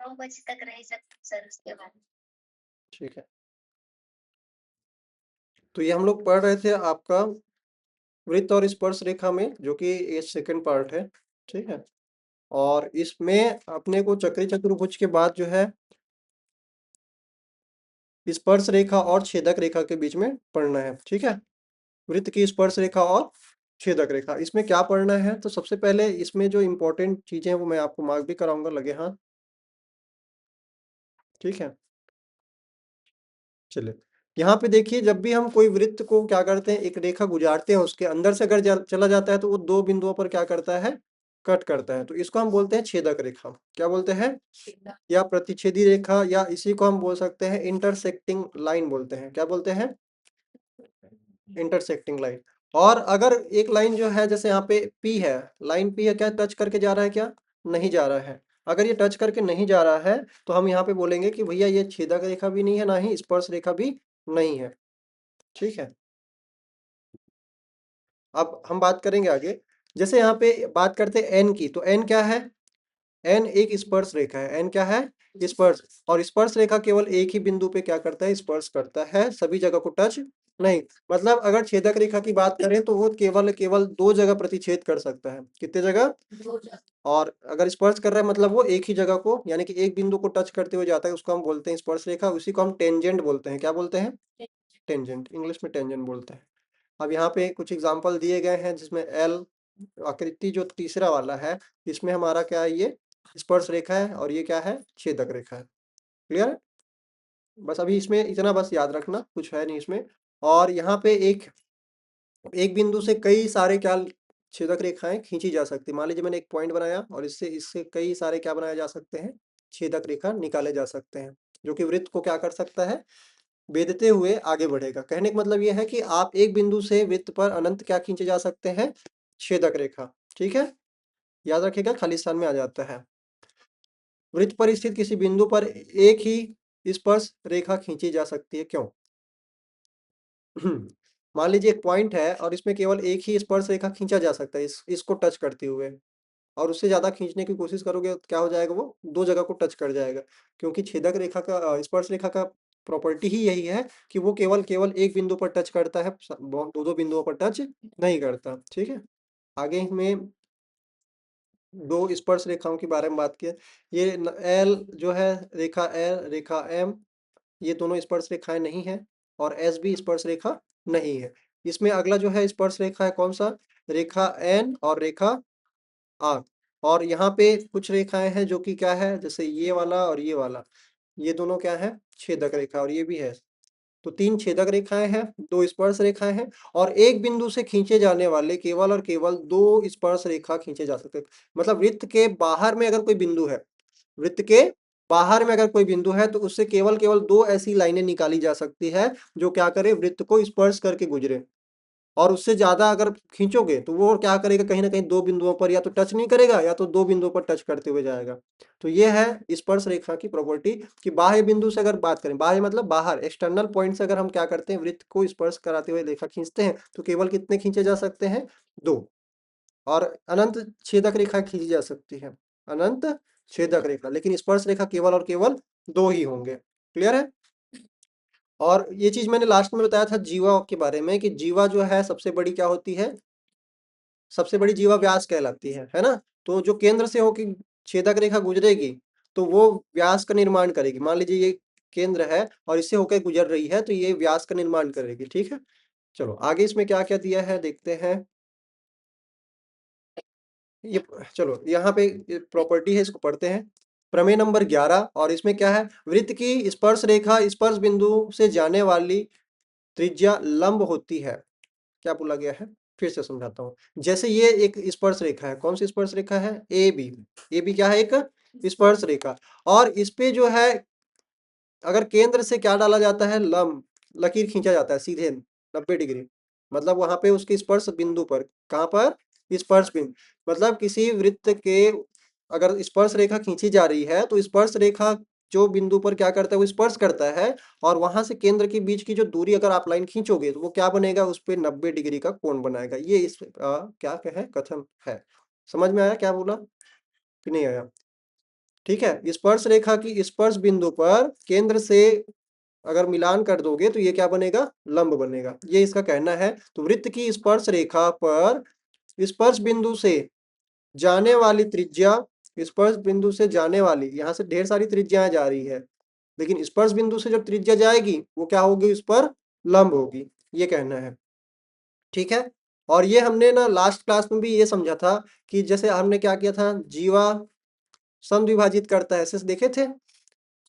9 बजे तक रह सकते सर उसके बाद। ठीक है। तो ये हम लोग पढ़ रहे थे आपका वृत्त और स्पर्श रेखा में, जो कि ये सेकंड पार्ट है। ठीक है। और इसमें अपने को चक्री चतुर्भुज के बाद जो है स्पर्श रेखा और छेदक रेखा के बीच में पढ़ना है। ठीक है। वृत्त की स्पर्श रेखा और छेदक रेखा, इसमें क्या पढ़ना है? तो सबसे पहले इसमें जो इंपॉर्टेंट चीजें हैं वो मैं आपको मार्क भी कराऊंगा, लगे हाथ। ठीक है। चलिए, यहाँ पे देखिए, जब भी हम कोई वृत्त को क्या करते हैं, एक रेखा गुजारते हैं, उसके अंदर से अगर चला जाता है तो वो दो बिंदुओं पर क्या करता है, कट करता है। तो इसको हम बोलते हैं छेदक रेखा। क्या बोलते हैं? या प्रतिच्छेदी रेखा, या इसी को हम बोल सकते हैं इंटरसेक्टिंग लाइन बोलते हैं। क्या बोलते हैं? Intersecting line. और अगर एक लाइन जो है, जैसे यहाँ पे पी है, लाइन पी है, क्या टच करके जा रहा है? क्या नहीं जा रहा है? अगर ये टच करके नहीं जा रहा है तो हम यहाँ पे बोलेंगे कि भैया ये छेदक रेखा भी नहीं है, ना ही स्पर्श रेखा भी नहीं है। ठीक है। अब हम बात करेंगे आगे। जैसे यहाँ पे बात करते हैं एन की, तो एन क्या है? एन एक स्पर्श रेखा है। एन क्या है? स्पर्श। और स्पर्श रेखा केवल एक ही बिंदु पे क्या करता है, स्पर्श करता है, सभी जगह को टच नहीं। मतलब अगर छेदक रेखा की बात करें तो वो केवल केवल दो जगह प्रतिच्छेद कर सकता है। कितने जगह? और अगर स्पर्श कर रहा है मतलब वो एक ही जगह को, यानी कि एक बिंदु को टच करते हुए जाता है, उसको हम बोलते हैं स्पर्श रेखा। उसी को हम टेंजेंट बोलते हैं। क्या बोलते हैं? टेंजेंट, इंग्लिश में टेंजेंट बोलते हैं। अब यहाँ पे कुछ एग्जाम्पल दिए गए हैं, जिसमें एल आकृति जो तीसरा वाला है, इसमें हमारा क्या है, ये स्पर्श रेखा है, और ये क्या है, छेदक रेखा है। क्लियर है? बस अभी इसमें इतना बस याद रखना, कुछ है नहीं इसमें। और यहाँ पे एक एक बिंदु से कई सारे क्या छेदक रेखाएं खींची जा सकती है। मान लीजिए मैंने एक पॉइंट बनाया और इससे इससे कई सारे क्या बनाए जा सकते हैं, छेदक रेखा निकाले जा सकते हैं, जो कि वृत्त को क्या कर सकता है, भेदते हुए आगे बढ़ेगा। कहने का मतलब यह है कि आप एक बिंदु से वृत्त पर अनंत क्या खींचे जा सकते हैं, छेदक रेखा। ठीक है, याद रखिएगा, खालिस्तान में आ जाता है। वृत्त पर स्थित किसी बिंदु पर एक ही स्पर्श रेखा खींची जा सकती है। क्यों? मान लीजिए एक पॉइंट है और इसमें केवल एक ही स्पर्श रेखा खींचा जा सकता है, इसको टच करते हुए। और उससे ज्यादा खींचने की कोशिश करोगे तो क्या हो जाएगा, वो दो जगह को टच कर जाएगा। क्योंकि छेदक रेखा का स्पर्श रेखा का प्रॉपर्टी ही यही है कि वो केवल केवल एक बिंदु पर टच करता है, दो दो बिंदुओं पर टच नहीं करता। ठीक है। आगे हमें दो स्पर्श रेखाओं के बारे में बात किया। ये एल जो है, रेखा एल, रेखा एम, ये दोनों स्पर्श रेखाएं नहीं है। और एस भी स्पर्श रेखा नहीं है। इसमें अगला जो है स्पर्श रेखा है कौन सा, रेखा एन और रेखा आर। और यहाँ पे कुछ रेखाएं हैं जो कि क्या है, जैसे ये वाला और ये वाला, ये दोनों क्या है, छेदक रेखा, और ये भी है। तो तीन छेदक रेखाएं हैं, दो स्पर्श रेखाएं हैं, और एक बिंदु से खींचे जाने वाले केवल और केवल दो स्पर्श रेखा खींचे जा सकते हैं। मतलब वृत्त के बाहर में अगर कोई बिंदु है, वृत्त के बाहर में अगर कोई बिंदु है, तो उससे केवल केवल दो ऐसी लाइनें निकाली जा सकती है जो क्या करे, वृत्त को स्पर्श करके गुजरे। और उससे ज्यादा अगर खींचोगे तो वो क्या करेगा, कहीं ना कहीं दो बिंदुओं पर या तो टच नहीं करेगा, या तो दो बिंदुओं पर टच करते हुए जाएगा। तो ये है स्पर्श रेखा की प्रॉपर्टी, कि बाह्य बिंदु से अगर बात करें, बाह्य मतलब बाहर, एक्सटर्नल पॉइंट से अगर हम क्या करते हैं, वृत्त को स्पर्श कराते हुए रेखा खींचते हैं, तो केवल कितने खींचे जा सकते हैं, दो। और अनंत छेदक रेखा खींची जा सकती है, अनंत छेदक रेखा, लेकिन स्पर्श रेखा केवल और केवल दो ही होंगे। क्लियर है? और ये चीज मैंने लास्ट में बताया था जीवा के बारे में, कि जीवा जो है सबसे बड़ी क्या होती है, सबसे बड़ी जीवा व्यास कहलाती है ना। तो जो केंद्र से होकर छेदक रेखा गुजरेगी, तो वो व्यास का निर्माण करेगी। मान लीजिए ये केंद्र है और इससे होकर गुजर रही है, तो ये व्यास का निर्माण करेगी। ठीक है। चलो आगे इसमें क्या क्या दिया है देखते हैं। ये चलो यहाँ पे प्रॉपर्टी है, इसको पढ़ते हैं। प्रमेय नंबर 11, और इसमें क्या है, वृत्त की स्पर्श रेखा स्पर्श बिंदु से जाने वाली त्रिज्या लंब होती है। क्या बोला गया है, फिर से समझाता हूँ। जैसे ये एक स्पर्श रेखा है, कौन सी स्पर्श रेखा है, ए बी। ए बी क्या है, एक स्पर्श रेखा। और इस पे जो है, अगर केंद्र से क्या डाला जाता है, लंब, लकीर खींचा जाता है सीधे 90 डिग्री। मतलब वहां पे उसके स्पर्श बिंदु पर, कहाँ पर, स्पर्श बिंदु, मतलब किसी वृत्त के अगर स्पर्श रेखा खींची जा रही है, तो स्पर्श रेखा जो बिंदु पर क्या करता है, वो स्पर्श करता है। और वहां से केंद्र के बीच की जो दूरी अगर आप लाइन खींचोगे, तो वो क्या बनेगा, उस पे 90 डिग्री का कोण बनाएगा। ये इस क्या है, कथन है। समझ में आया क्या बोला कि नहीं आया? ठीक है, स्पर्श रेखा की स्पर्श बिंदु पर केंद्र से अगर मिलान कर दोगे तो ये क्या बनेगा, लंब बनेगा, ये इसका कहना है। तो वृत्त की स्पर्श रेखा पर स्पर्श बिंदु से जाने वाली त्रिज्या, स्पर्श बिंदु से जाने वाली, यहाँ से ढेर सारी त्रिज्याएं जा रही है, लेकिन स्पर्श बिंदु से जो त्रिज्या जाएगी वो क्या होगी, उस पर लंब होगी, ये कहना है। ठीक है, और ये हमने ना लास्ट क्लास में भी ये समझा था कि जैसे हमने क्या किया था, जीवा समद्विभाजित करता है, ऐसे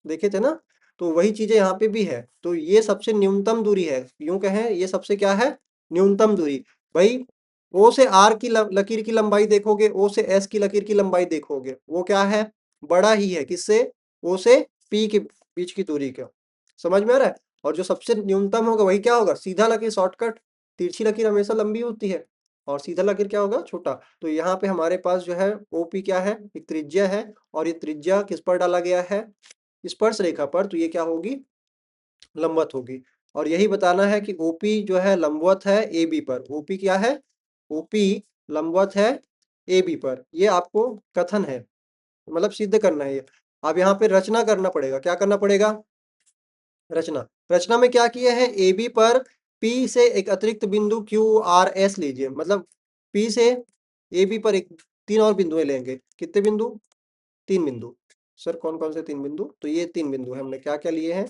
देखे थे ना, तो वही चीजें यहाँ पे भी है। तो ये सबसे न्यूनतम दूरी है, यूं कहें ये सबसे क्या है, न्यूनतम दूरी। भाई ओ से आर की लकीर की लंबाई देखोगे, ओ से एस की लकीर की लंबाई देखोगे, वो क्या है, बड़ा ही है, किससे, ओ से पी के बीच की दूरी का, समझ में आ रहा है। और जो सबसे न्यूनतम होगा वही क्या होगा, सीधा लकीर शॉर्टकट, तिरछी लकीर हमेशा लंबी होती है और सीधा लकीर क्या होगा, छोटा। तो यहाँ पे हमारे पास जो है ओपी क्या है, एक त्रिज्या है, और ये त्रिज्या किस पर डाला गया है, स्पर्श रेखा पर, तो ये क्या होगी, लंबवत होगी। और यही बताना है कि ओपी जो है लंबवत है ए बी पर, ओपी क्या है, ओपी लंबवत है ए बी पर, ये आपको कथन है, मतलब सिद्ध करना है ये। अब यहाँ पे रचना करना पड़ेगा, क्या करना पड़ेगा, रचना। रचना में क्या किया है, ए बी पर पी से एक अतिरिक्त बिंदु क्यू आर एस लीजिए, मतलब पी से ए बी पर एक तीन और बिंदुएं लेंगे, कितने बिंदु, तीन बिंदु। सर कौन कौन से तीन बिंदु, तो ये तीन बिंदु है, हमने क्या क्या लिए हैं,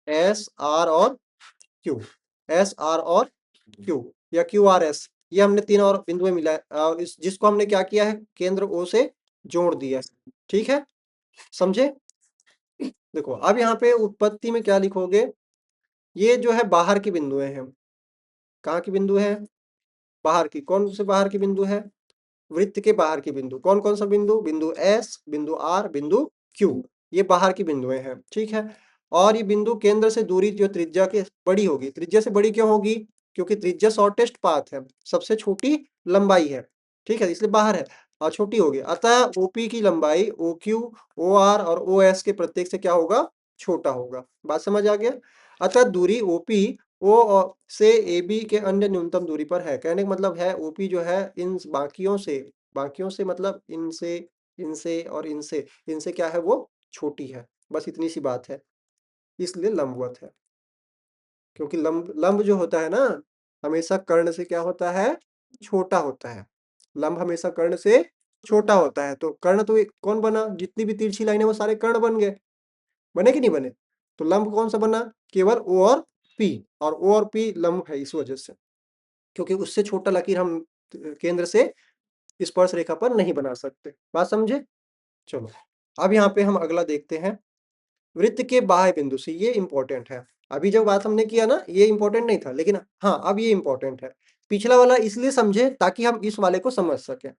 एस आर और क्यू, एस आर और क्यू, या क्यू आर एस, ये हमने तीन और बिंदुएं मिला है, और इस जिसको हमने क्या किया है, केंद्र ओ से जोड़ दिया है। ठीक है, समझे। देखो अब यहाँ पे उत्पत्ति में क्या लिखोगे, ये जो है बाहर की बिंदुएं हैं, कहाँ की बिंदु है, बाहर की, कौन से बाहर की बिंदु है, वृत्त के बाहर की बिंदु, कौन कौन सा बिंदु, बिंदु एस, बिंदु आर, बिंदु क्यू, ये बाहर की बिंदुएं हैं। ठीक है, और ये बिंदु केंद्र से दूरी जो त्रिज्या के बड़ी होगी, त्रिज्या से बड़ी क्यों होगी, क्योंकि त्रिज्या शॉर्टेस्ट पाथ है, सबसे छोटी लंबाई है, ठीक है, इसलिए बाहर है और छोटी होगी, अतः ओपी की लंबाई ओ क्यू, ओ आर और ओ एस के प्रत्येक से क्या होगा, छोटा होगा। बात समझ आ गया। अतः दूरी ओपी ओ से ए बी के अन्य न्यूनतम दूरी पर है, कहने का मतलब है ओपी जो है इन बाकियों से मतलब इनसे, इनसे और इनसे क्या है, वो छोटी है, बस इतनी सी बात है, इसलिए लंबवत है। क्योंकि लंब लंब जो होता है ना, हमेशा कर्ण से क्या होता है, छोटा होता है, लंब हमेशा कर्ण से छोटा होता है। तो कर्ण तो कौन बना, जितनी भी तिरछी लाइन है वो सारे कर्ण बन गए, बने कि नहीं बने। तो लंब कौन सा बना, केवल ओ और पी, और ओ और पी लंब है इस वजह से, क्योंकि उससे छोटा लकीर हम केंद्र से स्पर्श रेखा पर नहीं बना सकते। बात समझे। चलो अब यहाँ पे हम अगला देखते हैं, वृत्त के बाह्य बिंदु से, ये इंपॉर्टेंट है। अभी जो बात हमने किया ना ये इंपॉर्टेंट नहीं था, लेकिन हाँ अब ये इंपॉर्टेंट है। पिछला वाला इसलिए समझे ताकि हम इस वाले को समझ सके।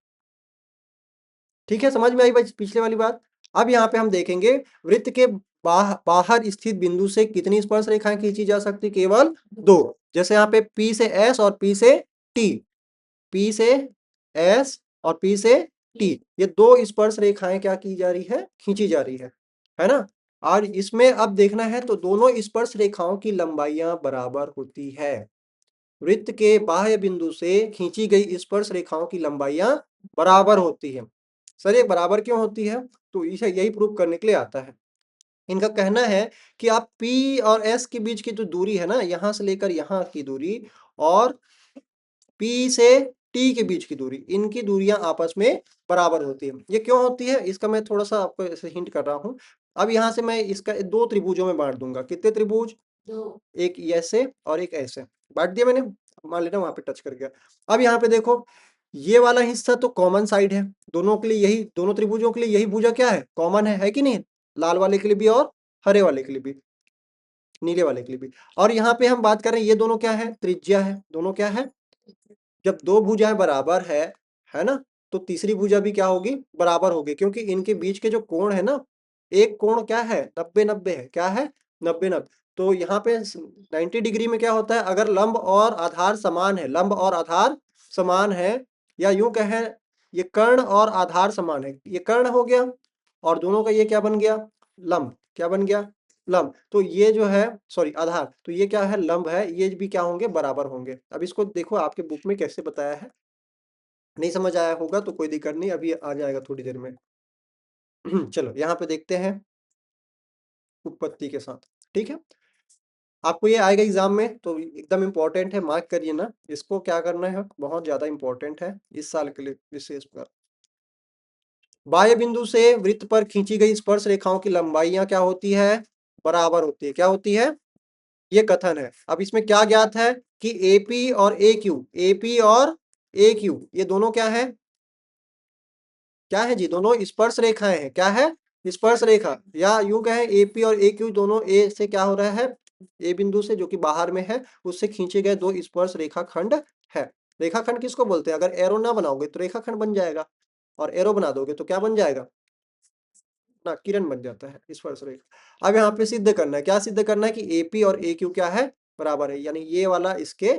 ठीक है, समझ में आई भाई पिछले वाली बात। अब यहाँ पे हम देखेंगे वृत्त के बाहर स्थित बिंदु से कितनी स्पर्श रेखाएं खींची जा सकती, केवल दो। जैसे यहाँ पे P से S और P से T, P से S और P से T, ये दो स्पर्श रेखाएं क्या की जा रही है, खींची जा रही है ना। और इसमें अब देखना है तो दोनों स्पर्श रेखाओं की लंबाइयां बराबर होती है। वृत्त के बाह्य बिंदु से खींची गई स्पर्श रेखाओं की लंबाइयां बराबर होती है। सर ये बराबर क्यों होती है, तो इसे यही प्रूव करने के लिए आता है। इनका कहना है कि आप P और S के बीच की जो दूरी है ना, यहां से लेकर यहाँ की दूरी, और P से T के बीच की दूरी, इनकी दूरियां आपस में बराबर होती है। ये क्यों होती है, इसका मैं थोड़ा सा आपको ऐसे हिंट कर रहा हूँ। अब यहाँ से मैं इसका दो त्रिभुजों में बांट दूंगा, कितने त्रिभुज, दो, एक ऐसे और एक ऐसे बांट दिया मैंने, मान लेना वहां पे टच कर गया। अब यहाँ पे देखो, ये वाला हिस्सा तो कॉमन साइड है दोनों के लिए, यही दोनों त्रिभुजों के लिए यही भुजा क्या है, कॉमन है कि नहीं, लाल वाले के लिए भी और हरे वाले के लिए भी, नीले वाले के लिए भी। और यहाँ पे हम बात कर रहे हैं, ये दोनों क्या है, त्रिज्या है, दोनों क्या है। जब दो भुजाएं बराबर है ना, तो तीसरी भुजा भी क्या होगी, बराबर होगी, क्योंकि इनके बीच के जो कोण है ना, एक कोण क्या है, 90-90 है, क्या है, 90-90। तो यहाँ पे 90 डिग्री में क्या होता है, अगर लंब और आधार समान है, लंब और आधार समान है, या यूं कहें ये कर्ण और आधार समान है, ये कर्ण हो गया और दोनों का ये क्या बन गया, लंब, क्या बन गया, लंब। तो ये जो है, सॉरी आधार, तो ये क्या है, लंब है, ये भी क्या होंगे, बराबर होंगे। अब इसको देखो आपके बुक में कैसे बताया है, नहीं समझ आया होगा तो कोई दिक्कत नहीं, अभी आ जाएगा थोड़ी देर में। चलो यहाँ पे देखते हैं उत्पत्ति के साथ, ठीक है। आपको ये आएगा एग्जाम में तो एकदम इम्पोर्टेंट है, मार्क करिए ना इसको, क्या करना है, बहुत ज्यादा इम्पोर्टेंट है इस साल के लिए विशेष पर। बाह्य बिंदु से वृत्त पर खींची गई स्पर्श रेखाओं की लंबाइयां क्या होती है, बराबर होती है। क्या होती है, ये कथन है। अब इसमें क्या ज्ञात है कि एपी और ए क्यू, एपी और ए क्यू ये दोनों क्या है, क्या है जी, दोनों स्पर्श रेखाएं हैं। क्या है, स्पर्श रेखा, या यूं कहें एपी और ए क्यू दोनों ए से क्या हो रहा है, ए बिंदु से जो कि बाहर में है उससे खींचे गए दो स्पर्श रेखाखंड है। रेखाखंड किसको बोलते हैं, अगर एरो ना बनाओगे तो रेखाखंड बन जाएगा, और एरो बना दोगे तो क्या बन जाएगा ना, किरण बन जाता है स्पर्श रेखा। अब यहाँ पे सिद्ध करना है, क्या सिद्ध करना है कि एपी और ए क्यू क्या है, बराबर है, यानी ये वाला इसके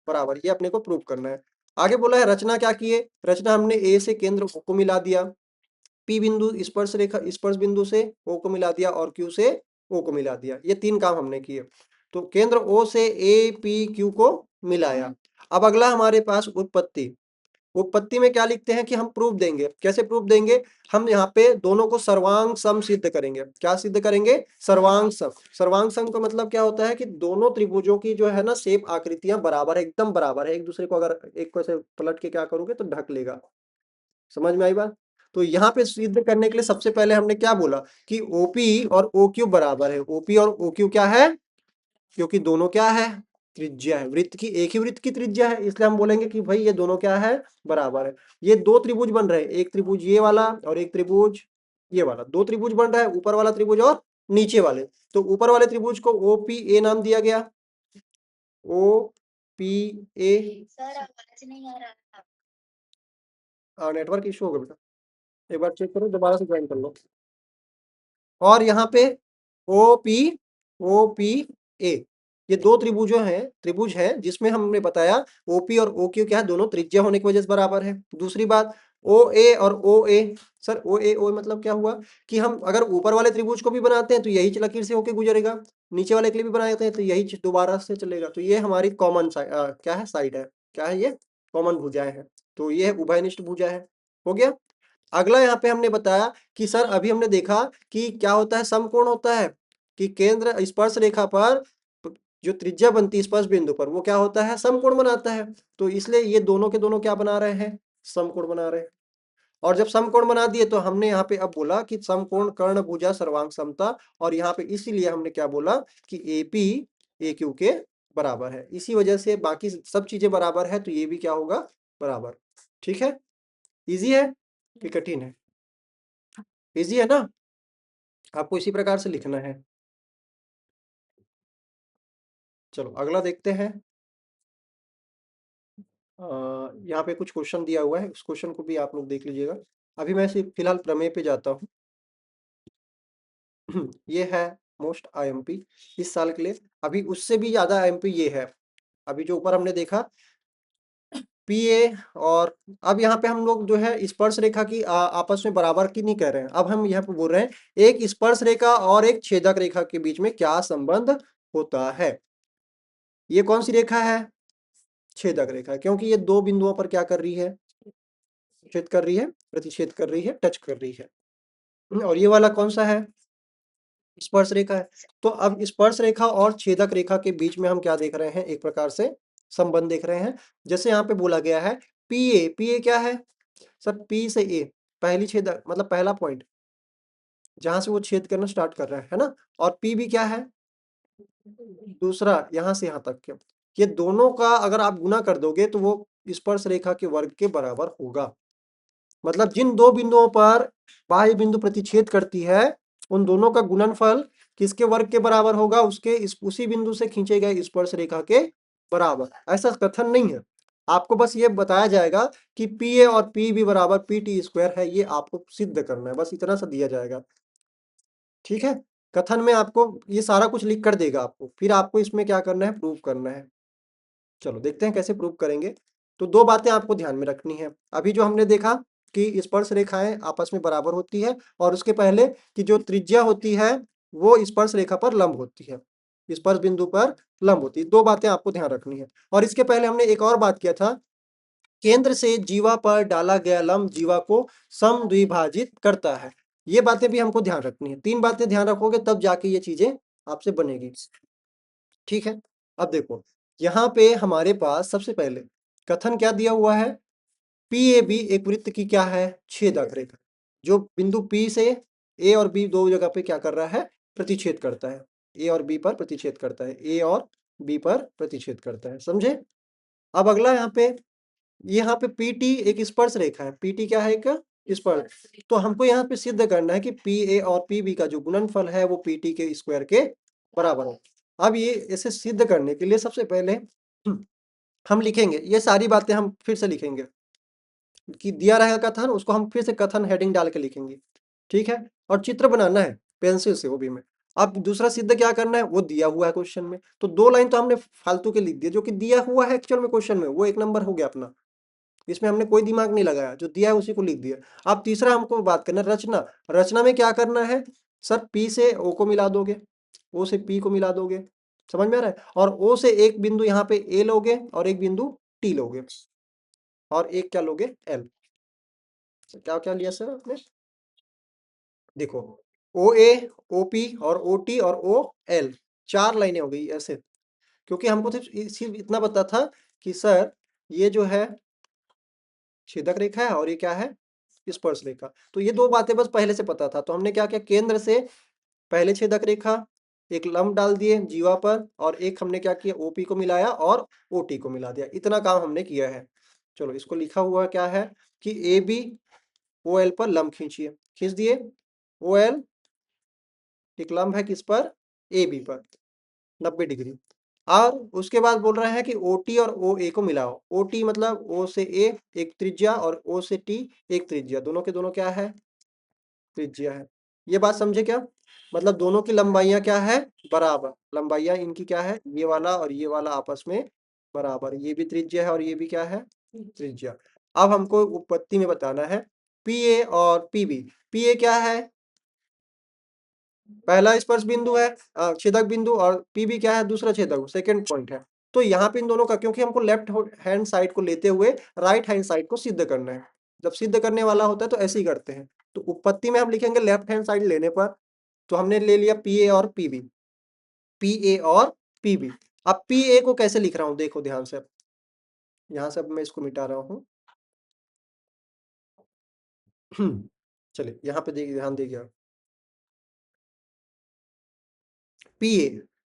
बराबर, ये अपने को प्रूव करना है। आगे बोला है रचना क्या किए, रचना हमने ए से केंद्र को मिला दिया, पी बिंदु स्पर्श रेखा स्पर्श बिंदु से ओ को मिला दिया, और क्यू से ओ को मिला दिया। ये तीन काम हमने किए। तो केंद्र ओ से ए पी क्यू को मिलाया। अब अगला हमारे पास उत्पत्ति। उत्पत्ति में क्या लिखते हैं कि हम प्रूफ देंगे। कैसे प्रूफ देंगे, हम यहाँ पे दोनों को सर्वांग सम सिद्ध करेंगे। क्या सिद्ध करेंगे, सर्वांग सम। सर्वांग सम का मतलब क्या होता है कि दोनों त्रिभुजों की जो है ना शेप आकृतियां बराबर है, एकदम बराबर है एक दूसरे को, अगर एक को ऐसे पलट के क्या करोगे तो ढक लेगा। समझ में आई बात। तो यहाँ पे सिद्ध करने के लिए सबसे पहले हमने क्या बोला कि ओपी और ओ क्यू बराबर है। ओपी और ओ क्यू क्या है, क्योंकि दोनों क्या है, त्रिज्या है, वृत्त की एक ही वृत्त की त्रिज्या है, इसलिए हम बोलेंगे कि भाई ये दोनों क्या है, बराबर है। ये दो त्रिभुज बन रहे हैं, एक त्रिभुज ये वाला और एक त्रिभुज ये वाला, दो त्रिभुज बन रहा है, ऊपर वाला त्रिभुज और नीचे वाले। तो ऊपर वाले त्रिभुज को ओ पी ए नाम दिया गया, ओ पी ए। सर आवाज नहीं आ रहा। नेटवर्क इशू होगा बेटा, एक बार चेक करो, दोबारा से ज्वाइन कर लो। और यहाँ पे ओ पी ए, ये दो त्रिभुज है जिसमें हमने बताया ओपी और ओ क्यू क्या है, दोनों त्रिज्या होने की वजह से बराबर है। दूसरी बात ओ ए और ओ ए, सर ओ मतलब क्या हुआ कि हम अगर ऊपर वाले त्रिभुज को भी बनाते हैं तो यही लकीर से होके गुजरेगा, नीचे वाले के लिए भी बनाते हैं तो यही दोबारा से चलेगा। तो ये हमारी कॉमन क्या है, साइड है, क्या है, ये कॉमन भुजाएं है। तो ये उभयनिष्ठ भुजा है, हो गया। अगला यहाँ पे हमने बताया कि सर अभी हमने देखा कि क्या होता है, समकोण होता है, कि केंद्र स्पर्श रेखा पर जो त्रिज्या बनती है स्पर्श बिंदु पर वो क्या होता है, समकोण बनाता है। तो इसलिए ये दोनों के दोनों क्या बना रहे हैं, समकोण बना रहे हैं। और जब समकोण बना दिए तो हमने यहाँ पे अब बोला कि समकोण कर्ण भुजा सर्वांग समता, और यहाँ पे इसीलिए हमने क्या बोला कि एपी ए क्यू के बराबर है। इसी वजह से बाकी सब चीजें बराबर है तो ये भी क्या होगा, बराबर। ठीक है, इजी है कि कठिन है, इजी है ना, आपको इसी प्रकार से लिखना है। चलो अगला देखते हैं। यहाँ पे कुछ क्वेश्चन दिया हुआ है, उस क्वेश्चन को भी आप लोग देख लीजिएगा। अभी मैं सिर्फ फिलहाल प्रमेय पे जाता हूँ। ये है मोस्ट आईएमपी इस साल के लिए। अभी उससे भी ज्यादा आईएमपी ये है, अभी जो ऊपर हमने देखा पीए, और अब यहाँ पे हम लोग जो है स्पर्श रेखा की आपस में बराबर की नहीं कह रहे हैं, अब हम यहाँ पे बोल रहे हैं एक स्पर्श रेखा और एक छेदक रेखा के बीच में क्या संबंध होता है। ये कौन सी रेखा है, छेदक रेखा, क्योंकि ये दो बिंदुओं पर क्या कर रही है, छेद कर रही है, प्रतिच्छेद कर रही है, टच कर रही है। और ये वाला कौन सा है, स्पर्श रेखा है। तो अब स्पर्श रेखा और छेदक रेखा के बीच में हम क्या देख रहे हैं, एक प्रकार से संबंध देख रहे हैं। जैसे यहाँ पे बोला गया है पी ए क्या है सर, पी से ए पहली छेदक मतलब पहला पॉइंट जहां से वो छेद करना स्टार्ट कर रहा है ना, और पी भी क्या है, दूसरा यहां से यहां तक के। ये दोनों का अगर आप गुना कर दोगे तो वो स्पर्श रेखा के वर्ग के बराबर होगा। मतलब जिन दो बिंदुओं पर बाह्य बिंदु प्रतिच्छेद करती है उन दोनों का गुणनफल किसके वर्ग के बराबर होगा, उसके उसी बिंदु से खींचे गए स्पर्श रेखा के बराबर। ऐसा कथन नहीं है, आपको बस ये बताया जाएगा कि पी ए और पी बी बराबर पी टी स्क्वायर है, ये आपको सिद्ध करना है, बस इतना सा दिया जाएगा। ठीक है, कथन में आपको ये सारा कुछ लिख कर देगा आपको, फिर आपको इसमें क्या करना है, प्रूव करना है। चलो देखते हैं कैसे प्रूव करेंगे। तो दो बातें आपको ध्यान में रखनी है। अभी जो हमने देखा कि स्पर्श रेखाएं आपस में बराबर होती है, और उसके पहले कि जो त्रिज्या होती है वो स्पर्श रेखा पर लंब होती है, स्पर्श बिंदु पर लंब होती है। दो बातें आपको ध्यान रखनी है। और इसके पहले हमने एक और बात किया था, केंद्र से जीवा पर डाला गया लंब जीवा को समद्विभाजित करता है। ये बातें भी हमको ध्यान रखनी है। 3 बातें ध्यान रखोगे तब जाके ये चीजें आपसे बनेगी। ठीक है, अब देखो यहाँ पे हमारे पास सबसे पहले कथन क्या दिया हुआ है, पी ए बी एक वृत्त की क्या है, छेदक रेखा, जो बिंदु P से ए और बी दो जगह पे क्या कर रहा है, प्रतिच्छेद करता है, ए और बी पर प्रतिच्छेद करता है, ए और बी पर प्रतिच्छेद करता है, समझे। अब अगला यहाँ पे पी टी एक स्पर्श रेखा है, पी टी क्या है, एक स्पर्श। तो हमको यहाँ पे सिद्ध करना है कि पी ए और पी बी का जो गुणनफल है वो पी टी के स्क्वायर के बराबर है। अब ये इसे सिद्ध करने के लिए सबसे पहले हम लिखेंगे, ये सारी बातें हम फिर से लिखेंगे कि दिया रहेगा कथन, उसको हम फिर से कथन हेडिंग डाल के लिखेंगे। ठीक है, और चित्र बनाना है पेंसिल से, वो भी में। अब दूसरा सिद्ध क्या करना है, वो दिया हुआ है क्वेश्चन में, तो 2 लाइन तो हमने फालतू के लिख दिए, जो कि दिया हुआ है एक्चुअल में क्वेश्चन में, वो 1 नंबर हो गया अपना। इसमें हमने कोई दिमाग नहीं लगाया, जो दिया है उसी को लिख दिया। अब तीसरा हमको बात करना है रचना। रचना में क्या करना है सर, पी से ओ को मिला दोगे, ओ से पी को मिला दोगे, समझ में आ रहा है, और ओ से एक बिंदु यहाँ पे ए लोगे और एक बिंदु टी लोगे, और एक क्या लोगे, एल। क्या क्या लिया सर आपने, देखो ओ ए, ओ पी और ओ टी और ओ एल, 4 लाइनें हो गई ऐसे। क्योंकि हमको सिर्फ इतना पता था कि सर ये जो है छेदक रेखा है और ये क्या है, स्पर्श रेखा। तो ये 2 बातें बस पहले से पता था, तो हमने क्या किया, केंद्र से पहले छेदक रेखा, एक लंब डाल दिए जीवा पर, और एक हमने क्या किया, ओपी को मिलाया और ओटी को मिला दिया। इतना काम हमने किया है। चलो इसको लिखा हुआ क्या है कि ए बी ओ एल पर लंब खींचिए, खींच दिए। ओ एल एक लंब है किस पर, ए बी पर 90 डिग्री। और उसके बाद बोल रहे हैं कि ओ टी और ओ ए को मिलाओ। ओ टी मतलब ओ से ए एक त्रिज्या, और ओ से टी एक त्रिज्या, दोनों के दोनों क्या है, त्रिज्या है। ये बात समझे क्या, मतलब दोनों की लंबाइयां क्या है, बराबर। लंबाइयां इनकी क्या है, ये वाला और ये वाला आपस में बराबर, ये भी त्रिज्या है और ये भी क्या है, त्रिज्या। अब हमको उत्पत्ति में बताना है पी ए और पी बी। पी ए क्या है, पहला स्पर्श बिंदु है, छेदक बिंदु, और पी बी क्या है, दूसरा छेदक, सेकंड पॉइंट है। तो यहाँ पे इन दोनों का, क्योंकि हमको लेफ्ट हैंड साइड को लेते हुए राइट हैंड साइड को सिद्ध करना है, जब सिद्ध करने वाला होता है तो ऐसे ही करते हैं। तो उत्पत्ति में हम लिखेंगे लेफ्ट हैंड साइड लेने पर, तो हमने ले लिया पी ए और पी बी, पी ए और पी बी। अब पी ए को कैसे लिख रहा हूं, देखो ध्यान से, यहाँ से अब मैं इसको मिटा रहा हूँ। चलिए यहाँ पे देखिए, ध्यान देखिए, पी ए,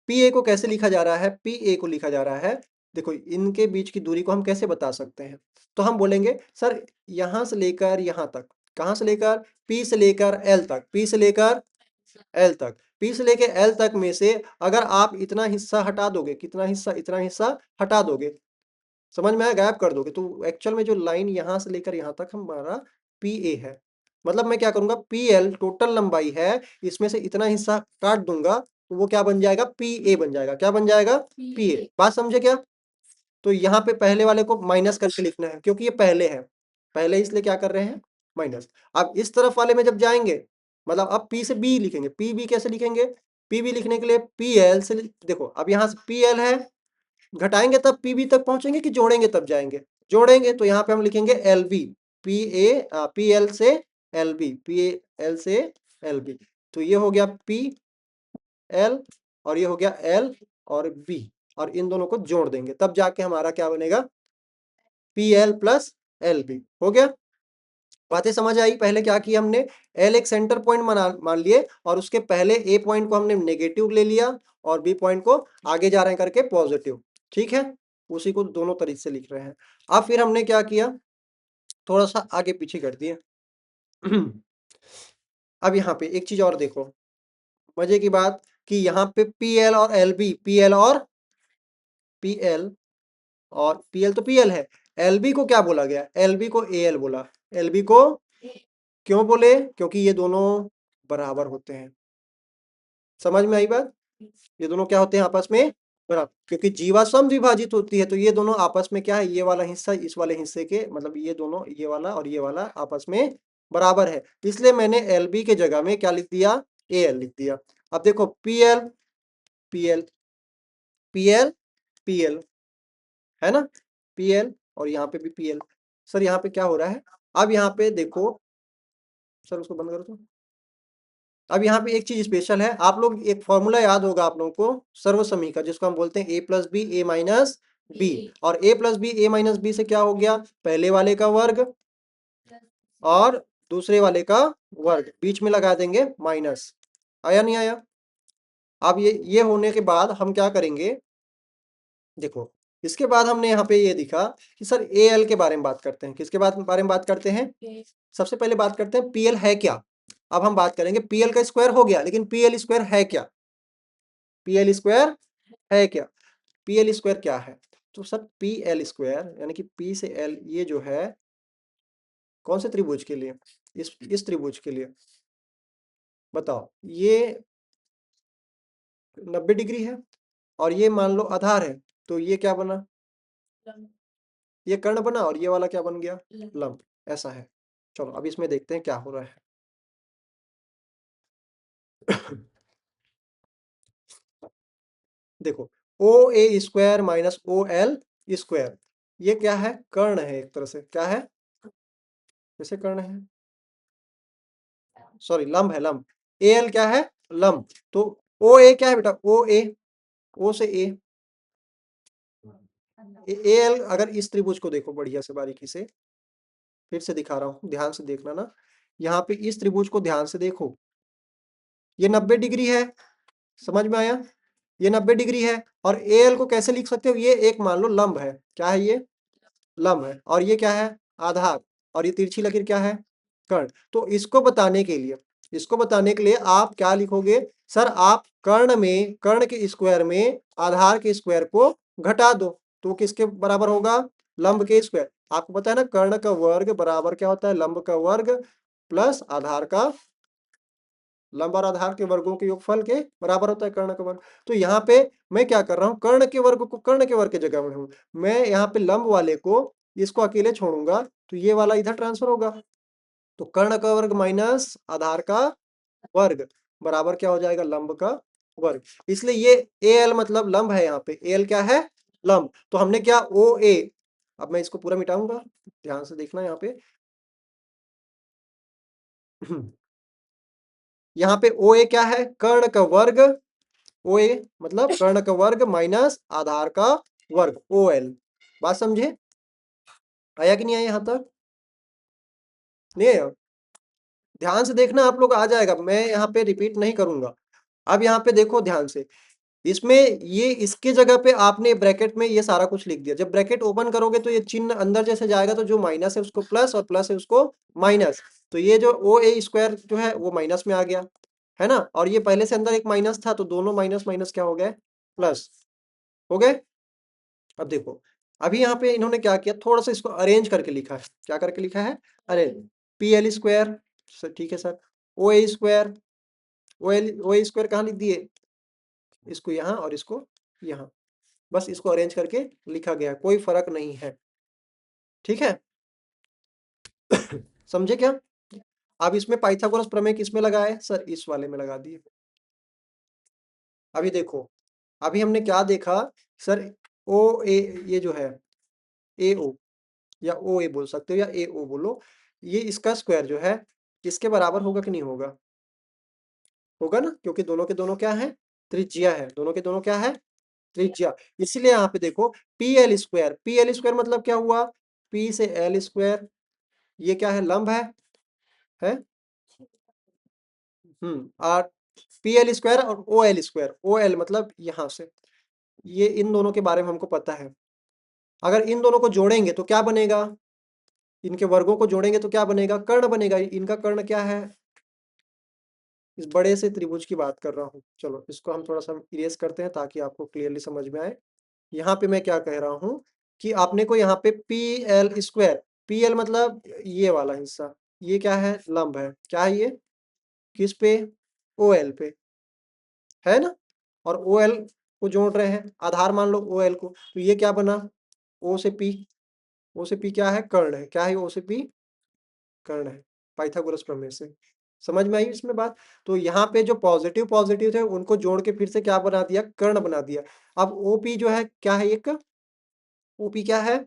पी ए को कैसे लिखा जा रहा है, पी ए को लिखा जा रहा है, देखो इनके बीच की दूरी को हम कैसे बता सकते हैं। तो हम बोलेंगे सर यहां से लेकर यहां तक, कहां से लेकर, पी से लेकर एल तक, पी से लेकर एल तक, पी से लेकर एल तक में से अगर आप इतना हिस्सा हटा दोगे, कितना हिस्सा, इतना हिस्सा हटा दोगे, समझ में आया, गायब कर दोगे, तो एक्चुअल में जो लाइन यहां से लेकर यहां तक हमारा पी ए है। मतलब मैं क्या करूंगा, पी एल टोटल लंबाई है, इसमें से इतना हिस्सा काट दूंगा, तो वो क्या बन जाएगा, पी ए बन जाएगा। क्या बन जाएगा, पी ए। बात समझे क्या। तो यहाँ पे पहले वाले को माइनस करके लिखना है, क्योंकि ये पहले है, पहले इसलिए क्या कर रहे हैं, माइनस। अब इस तरफ वाले में जब जाएंगे, मतलब अब पी से बी लिखेंगे, पी बी कैसे लिखेंगे, पी बी लिखने के लिए पी एल से, देखो अब यहाँ से पी एल है, घटाएंगे तब पी बी तक पहुंचेंगे कि जोड़ेंगे तब जाएंगे, जोड़ेंगे, तो यहाँ पे हम लिखेंगे L B, P A P L से एल बी, पी एल से एल बी। तो ये हो गया पी एल और ये हो गया एल और बी, और इन दोनों को जोड़ देंगे तब जाके हमारा क्या बनेगा, P L plus L B हो गया। बातें समझ आई। पहले क्या किया हमने, एल एक सेंटर पॉइंट मान लिए, और उसके पहले ए पॉइंट को हमने नेगेटिव ले लिया और बी पॉइंट को आगे जा रहे हैं करके पॉजिटिव। ठीक है, उसी को दोनों तरीके से लिख रहे हैं। अब फिर हमने क्या किया, थोड़ा सा आगे पीछे कर दिए। अब यहाँ पे एक चीज और देखो, मजे की बात कि यहाँ पे पी एल और एल बी, पी एल और पी एल और पी एल तो पी एल है, एल बी को क्या बोला गया, एल बी को ए एल बोला, एल बी को क्यों बोले, क्योंकि ये दोनों बराबर होते हैं। समझ में आई बात, ये दोनों क्या होते हैं आपस में बराबर, क्योंकि जीवा समद्विभाजित होती है, तो ये दोनों आपस में क्या है, ये वाला हिस्सा इस वाले हिस्से के, मतलब ये दोनों, ये वाला और ये वाला आपस में बराबर है, इसलिए मैंने एल बी के जगह में क्या लिख दिया, ए एल लिख दिया। अब देखो P L P L P L P L, है ना, पी एल, और यहाँ पे भी पी एल। सर यहाँ पे क्या हो रहा है, अब यहाँ पे देखो, सर उसको बंद करो तो, अब यहाँ पे एक चीज स्पेशल है, आप लोग एक फॉर्मूला याद होगा आप लोगों को सर्वसमी का, जिसको हम बोलते हैं a plus B A minus B. और a plus B A minus B से क्या हो गया, पहले वाले का वर्ग और दूसरे वाले का वर्ग, बीच में लगा देंगे माइनस। आया नहीं आया? अब ये होने के बाद हम क्या करेंगे, देखो इसके बाद हमने यहाँ पे ये दिखा कि सर ए एल के बारे में बात करते हैं। किसके बारे में बात करते हैं? सबसे पहले बात करते हैं पी एल है क्या। अब हम बात करेंगे पी एल का स्क्वायर हो गया, लेकिन पी एल स्क्वायर है क्या? पी एल स्क्वायर है क्या? पी एल स्क्वायर क्या है? तो सर पी एल स्क्वायर यानी कि पी से एल, ये जो है कौन से त्रिभुज के लिए? इस त्रिभुज के लिए। बताओ, ये 90 डिग्री है और ये मान लो आधार है, तो ये क्या बना? ये कर्ण बना और ये वाला क्या बन गया? लंब। ऐसा है। चलो अब इसमें देखते हैं क्या हो रहा है। देखो O A square minus O L square, ये क्या है? कर्ण है एक तरह से। क्या है? कैसे कर्ण है? सॉरी लंब है, लंब। ए एल क्या है? लंब। तो ओ ए क्या है बेटा? ओ ए, ओ से ए, ए एल। अगर इस त्रिभुज को देखो बढ़िया से बारीकी से, फिर से दिखा रहा हूं, ध्यान से देखना ना। यहाँ पे इस त्रिभुज को ध्यान से देखो, ये 90 डिग्री है, समझ में आया? ये 90 डिग्री है और ए एल को कैसे लिख सकते हो? ये एक मान लो लंब है। क्या है ये? लंब है। और ये क्या है? आधार। और ये तिरछी लकीर क्या है? कर्ण। तो इसको बताने के लिए, इसको बताने के लिए आप क्या लिखोगे? सर आप कर्ण में, कर्ण के स्क्वायर में आधार के स्क्वायर को घटा दो, तो किसके बराबर होगा? लंब के स्क्वायर। आपको पता है ना, कर्ण का वर्ग बराबर क्या होता है? लंब का वर्ग प्लस आधार का, लंब और आधार के वर्गों के योगफल के बराबर होता है कर्ण का वर्ग। तो यहाँ पे मैं क्या कर रहा हूँ, कर्ण के वर्ग को कर्ण के वर्ग की जगह में हूँ, मैं यहाँ पे लंब वाले को, इसको अकेले छोड़ूंगा तो ये वाला इधर ट्रांसफर होगा। तो कर्ण का वर्ग माइनस आधार का वर्ग बराबर क्या हो जाएगा? लंब का वर्ग। इसलिए ये ए एल मतलब लंब है। यहाँ पे ए एल क्या है? लंब। तो हमने क्या, ओ ए, अब मैं इसको पूरा मिटाऊंगा, ध्यान से देखना यहाँ पे। यहाँ पे ओ ए क्या है? कर्ण का वर्ग। ओ ए मतलब कर्ण का वर्ग माइनस आधार का वर्ग, ओ एल। बात समझे? आया कि नहीं आया? यहां तक नहीं आया? ध्यान से देखना, आप लोग आ जाएगा, मैं यहाँ पे रिपीट नहीं करूंगा। अब यहाँ पे देखो ध्यान से, इसमें ये इसके जगह पे आपने ब्रैकेट में ये सारा कुछ लिख दिया। जब ब्रैकेट ओपन करोगे तो ये चिन्ह अंदर जैसे जाएगा, तो जो माइनस है उसको प्लस और प्लस है उसको माइनस। तो ये जो ओ ए स्क्वायर जो है वो माइनस में आ गया, है ना? और ये पहले से अंदर एक माइनस था, तो दोनों माइनस माइनस क्या हो गए? प्लस हो गए। अब देखो, अभी यहाँ पे इन्होंने क्या किया, थोड़ा सा इसको अरेंज करके लिखा है। क्या करके लिखा है? अरेंज। पी एल स्क्वायर, ठीक है sir. O A square, O A square कहाँ लिख दिए? इसको यहाँ और इसको यहाँ, बस इसको अरेंज करके लिखा गया है, कोई फर्क नहीं है। ठीक है? समझे क्या? अब इसमें पाइथागोरस प्रमेय किसमें लगाए? सर इस वाले में लगा दिए। अभी देखो, अभी हमने क्या देखा सर, ओ ए, ये जो है ए ओ, या ओ ए बोल सकते हो या ए ओ बोलो, ये इसका स्क्वायर जो है इसके बराबर होगा कि नहीं होगा? होगा ना, क्योंकि दोनों के दोनों क्या है? त्रिज्या है। दोनों के दोनों क्या है? त्रिज्या। इसलिए यहाँ पे देखो P L square, P L square मतलब क्या हुआ? पी से एल स्क्वायर, ये क्या है? लंब है। और पी एल स्क्वायर और O L square, O L मतलब यहाँ से, ये इन दोनों के बारे में हमको पता है। अगर इन दोनों को जोड़ेंगे तो क्या बनेगा? इनके वर्गों को जोड़ेंगे तो क्या बनेगा? कर्ण बनेगा। इनका कर्ण क्या है? इस बड़े से त्रिभुज की बात कर रहा हूँ। चलो इसको हम थोड़ा सा इरेज करते हैं ताकि आपको क्लियरली समझ में आए। यहाँ पे मैं क्या कह रहा हूँ कि आपने को यहाँ पे P L square, P L मतलब ये वाला हिस्सा, ये क्या है? लंब है। क्या है ये? किस पे? ओ एल पे, है ना? और ओ एल को जोड़ रहे हैं, आधार मान लो ओ एल को, तो ये क्या बना? ओ से पी, ओ से पी क्या है? कर्ण है। क्या है? ओ से पी कर्ण है, पाइथागोरस प्रमेय से। समझ में आई इसमें बात? तो यहाँ पे जो पॉजिटिव पॉजिटिव थे उनको जोड़ के फिर से क्या बना दिया? कर्ण बना दिया। अब ओपी जो है क्या है? एक ओपी क्या है?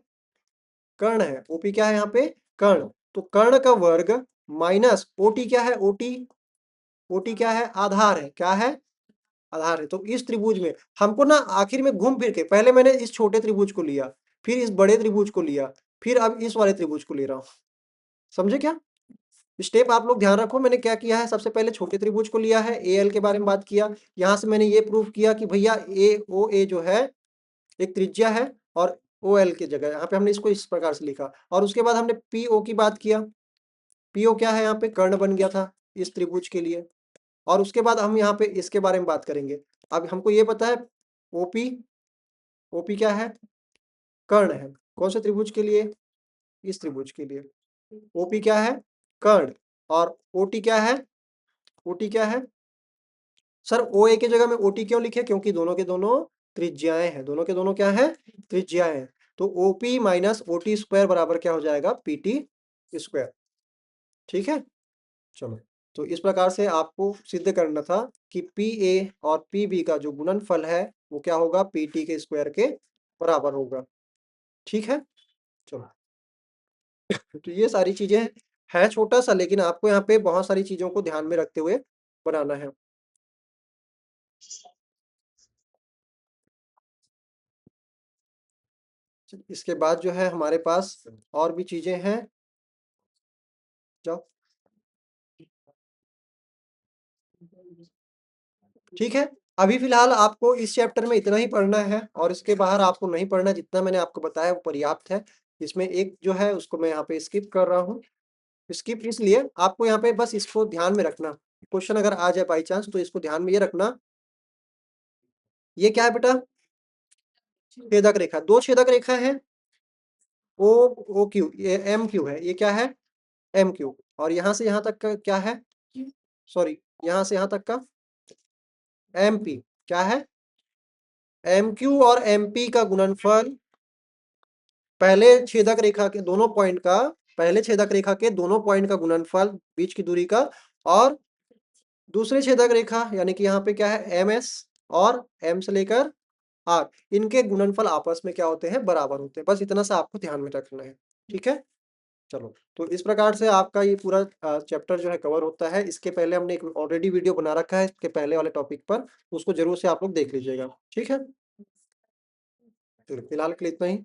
कर्ण है। ओपी क्या है यहाँ पे? कर्ण। तो कर्ण का वर्ग माइनस ओटी क्या है? ओटी OT क्या है? आधार है। क्या है? आधार है। तो इस त्रिभुज में हमको ना आखिर में घूम फिर के, पहले मैंने इस छोटे त्रिभुज को लिया, फिर इस बड़े त्रिभुज को लिया, फिर अब इस वाले त्रिभुज को ले रहा हूँ। समझे क्या? स्टेप आप लोग ध्यान रखो। मैंने क्या किया है, सबसे पहले छोटे त्रिभुज को लिया है, AL के बारे में बात किया। यहाँ से मैंने ये प्रूव किया कि भैया AOA जो है एक त्रिज्या है, और OL की जगह यहाँ पे हमने इसको इस प्रकार से लिखा। और उसके बाद हमने PO की बात किया। PO क्या है? यहाँ पे कर्ण बन गया था इस त्रिभुज के लिए। और उसके बाद हम यहाँ पे इसके बारे में बात करेंगे। अब हमको ये पता है OP क्या है? कर्ण है। कौन से त्रिभुज के लिए? इस त्रिभुज के लिए। OP क्या है? कर्ण। और OT क्या है? OT क्या है? सर OA की जगह में OT क्यों लिखे? क्योंकि दोनों के दोनों त्रिज्याएं हैं। दोनों के दोनों क्या है? त्रिज्याएं हैं। तो OP माइनस OT स्क्वायर बराबर क्या हो जाएगा? PT square. ठीक है, चलो। तो इस प्रकार से आपको सिद्ध करना था कि PA और PB का जो गुणनफल है वो क्या होगा? PT के स्क्वायर के बराबर होगा। ठीक है, चलो। तो ये सारी चीजें है छोटा सा, लेकिन आपको यहाँ पे बहुत सारी चीजों को ध्यान में रखते हुए बनाना है। इसके बाद जो है हमारे पास और भी चीजें हैं। जाओ। ठीक है, अभी फिलहाल आपको इस चैप्टर में इतना ही पढ़ना है, और इसके बाहर आपको नहीं पढ़ना। जितना मैंने आपको बताया वो पर्याप्त है। इसमें एक जो है उसको मैं यहाँ पे स्किप कर रहा हूँ। स्किप इसलिए, आपको यहाँ पे बस इसको ध्यान में रखना। क्वेश्चन अगर आ जाए बाई चांस तो इसको ध्यान में ये रखना। ये क्या है बेटा? छेदक रेखा। दो छेदक रेखा है, OQ, ये MQ है। ये क्या है? MQ। और यहाँ से यहाँ तक का क्या है? सॉरी, यहाँ से यहाँ तक का MP। क्या है? MQ और MP का गुणनफल पहले छेदक रेखा के दोनों पॉइंट का, पहले छेदक रेखा के दोनों पॉइंट का गुणनफल बीच की दूरी का, और दूसरे छेदक रेखा यानी कि यहाँ पे क्या है? MS और M से लेकर R, इनके गुणनफल आपस में क्या होते हैं? बराबर होते हैं। बस इतना सा आपको ध्यान में रखना है। ठीक है, चलो। तो इस प्रकार से आपका ये पूरा चैप्टर जो है कवर होता है। इसके पहले हमने एक ऑलरेडी वीडियो बना रखा है इसके पहले वाले टॉपिक पर, उसको जरूर से आप लोग देख लीजिएगा। ठीक है, तो फिलहाल के लिए इतना ही।